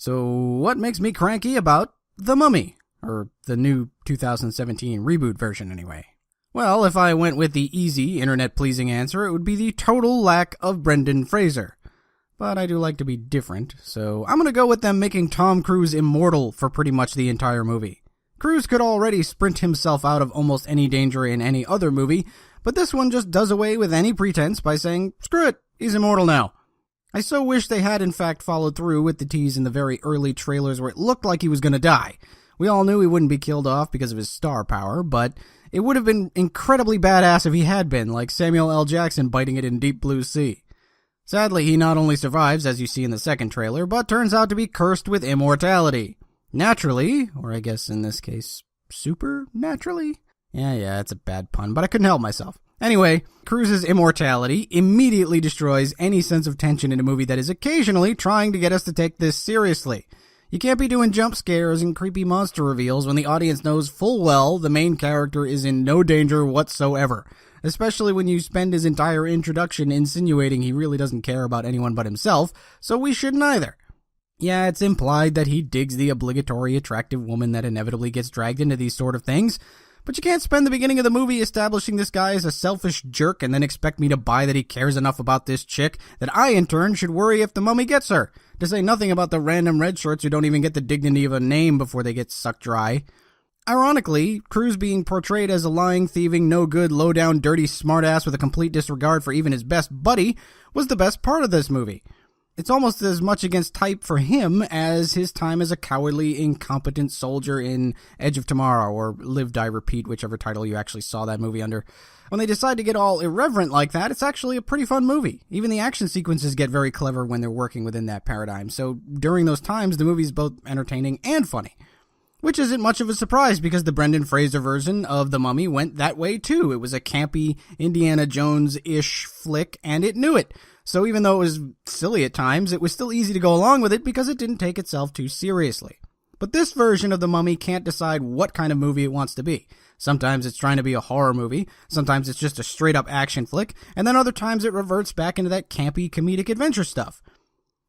So what makes me cranky about The Mummy? Or the new 2017 reboot version, anyway. Well, if I went with the easy, internet-pleasing answer, it would be the total lack of Brendan Fraser. But I do like to be different, so I'm going to go with them making Tom Cruise immortal for pretty much the entire movie. Cruise could already sprint himself out of almost any danger in any other movie, but this one just does away with any pretense by saying, screw it, he's immortal now. I so wish they had in fact followed through with the tease in the very early trailers where it looked like he was going to die. We all knew he wouldn't be killed off because of his star power, but it would have been incredibly badass if he had been, like Samuel L. Jackson biting it in Deep Blue Sea. Sadly, he not only survives, as you see in the second trailer, but turns out to be cursed with immortality. Naturally, or I guess in this case, supernaturally? Yeah, it's a bad pun, but I couldn't help myself. Anyway, Cruise's immortality immediately destroys any sense of tension in a movie that is occasionally trying to get us to take this seriously. You can't be doing jump scares and creepy monster reveals when the audience knows full well the main character is in no danger whatsoever, especially when you spend his entire introduction insinuating he really doesn't care about anyone but himself, so we shouldn't either. Yeah, it's implied that he digs the obligatory attractive woman that inevitably gets dragged into these sort of things, but you can't spend the beginning of the movie establishing this guy as a selfish jerk and then expect me to buy that he cares enough about this chick that I, in turn, should worry if the mummy gets her, to say nothing about the random red shirts who don't even get the dignity of a name before they get sucked dry. Ironically, Cruise being portrayed as a lying, thieving, no-good, low-down, dirty smartass with a complete disregard for even his best buddy was the best part of this movie. It's almost as much against type for him as his time as a cowardly, incompetent soldier in Edge of Tomorrow, or Live, Die, Repeat, whichever title you actually saw that movie under. When they decide to get all irreverent like that, it's actually a pretty fun movie. Even the action sequences get very clever when they're working within that paradigm, so during those times, the movie's both entertaining and funny. Which isn't much of a surprise because the Brendan Fraser version of The Mummy went that way too. It was a campy, Indiana Jones-ish flick, and it knew it. So even though it was silly at times, it was still easy to go along with it because it didn't take itself too seriously. But this version of The Mummy can't decide what kind of movie it wants to be. Sometimes it's trying to be a horror movie, sometimes it's just a straight-up action flick, and then other times it reverts back into that campy comedic adventure stuff.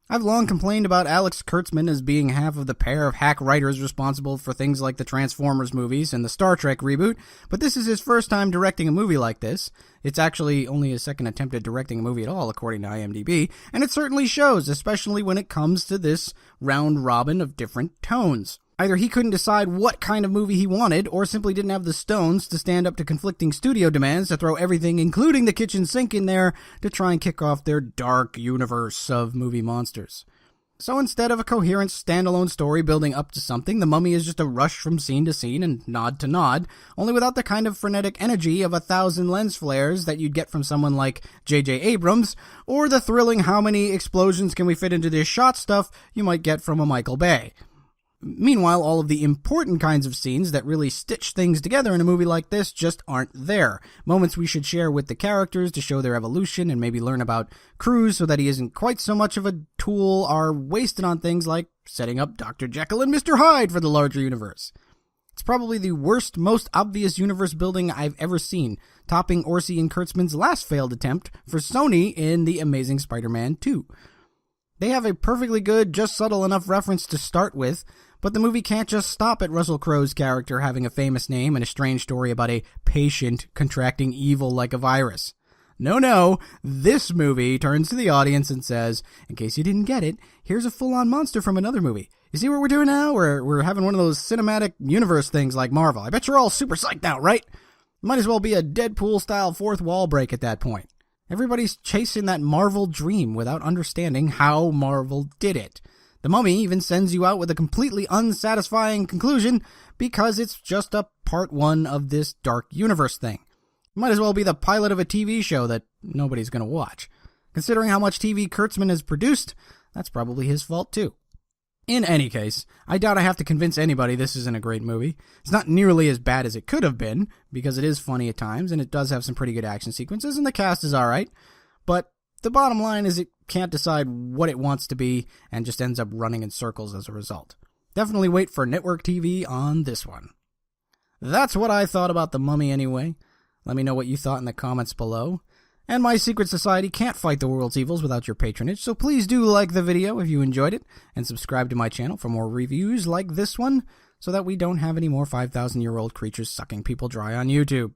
I've long complained about Alex Kurtzman as being half of the pair of hack writers responsible for things like the Transformers movies and the Star Trek reboot, but this is his first time directing a movie like this. It's actually only his second attempt at directing a movie at all, according to IMDb, and it certainly shows, especially when it comes to this round robin of different tones. Either he couldn't decide what kind of movie he wanted, or simply didn't have the stones to stand up to conflicting studio demands to throw everything, including the kitchen sink, in there to try and kick off their dark universe of movie monsters. So instead of a coherent standalone story building up to something, The Mummy is just a rush from scene to scene and nod to nod, only without the kind of frenetic energy of 1,000 lens flares that you'd get from someone like J.J. Abrams, or the thrilling how many explosions can we fit into this shot stuff you might get from a Michael Bay. Meanwhile, all of the important kinds of scenes that really stitch things together in a movie like this just aren't there. Moments we should share with the characters to show their evolution and maybe learn about Cruise so that he isn't quite so much of a tool are wasted on things like setting up Dr. Jekyll and Mr. Hyde for the larger universe. It's probably the worst, most obvious universe building I've ever seen, topping Orci and Kurtzman's last failed attempt for Sony in The Amazing Spider-Man 2. They have a perfectly good, just subtle enough reference to start with, but the movie can't just stop at Russell Crowe's character having a famous name and a strange story about a patient contracting evil like a virus. No, this movie turns to the audience and says, in case you didn't get it, here's a full-on monster from another movie. You see what we're doing now? We're having one of those cinematic universe things like Marvel. I bet you're all super psyched now, right? Might as well be a Deadpool-style fourth wall break at that point. Everybody's chasing that Marvel dream without understanding how Marvel did it. The Mummy even sends you out with a completely unsatisfying conclusion because it's just a part one of this dark universe thing. It might as well be the pilot of a TV show that nobody's going to watch. Considering how much TV Kurtzman has produced, that's probably his fault too. In any case, I doubt I have to convince anybody this isn't a great movie. It's not nearly as bad as it could have been, because it is funny at times, and it does have some pretty good action sequences, and the cast is alright. But the bottom line is it can't decide what it wants to be, and just ends up running in circles as a result. Definitely wait for network TV on this one. That's what I thought about The Mummy anyway. Let me know what you thought in the comments below. And my secret society can't fight the world's evils without your patronage, so please do like the video if you enjoyed it, and subscribe to my channel for more reviews like this one, so that we don't have any more 5,000-year-old creatures sucking people dry on YouTube.